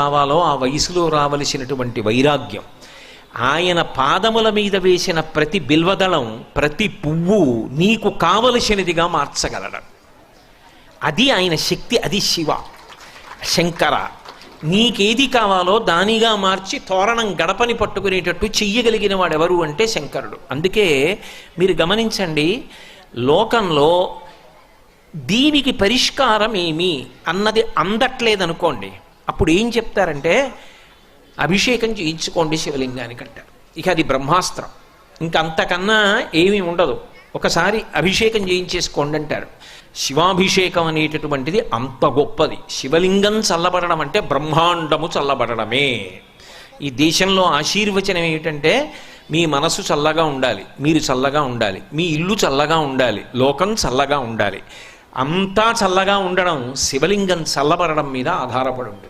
కావాలో ఆ వయసులో రావలసినటువంటి వైరాగ్యం, ఆయన పాదముల మీద వేసిన ప్రతి బిల్వదళం, ప్రతి పువ్వు నీకు కావలసినదిగా మార్చగలడు. అది ఆయన శక్తి, అది శివ. శంకర నీకేది కావాలో దానిగా మార్చి తోరణం గడపని పట్టుకునేటట్టు చెయ్యగలిగిన వాడెవరు అంటే శంకరుడు. అందుకే మీరు గమనించండి, లోకంలో దీనికి పరిష్కారం ఏమి అన్నది అందట్లేదనుకోండి, అప్పుడు ఏం చెప్తారంటే అభిషేకం చేయించుకోండి శివలింగానికి అంటారు. ఇక అది బ్రహ్మాస్త్రం, ఇంకంతకన్నా ఏమీ ఉండదు. ఒకసారి అభిషేకం చేయించేసుకోండి అంటారు. శివాభిషేకం అనేటటువంటిది అంత గొప్పది. శివలింగం చల్లబడడం అంటే బ్రహ్మాండము చల్లబడడమే. ఈ దేశంలో ఆశీర్వచనం ఏమిటంటే మీ మనసు చల్లగా ఉండాలి, మీరు చల్లగా ఉండాలి, మీ ఇల్లు చల్లగా ఉండాలి, లోకం చల్లగా ఉండాలి. అంతా చల్లగా ఉండడం శివలింగం చల్లబడడం మీద ఆధారపడి ఉంటుంది.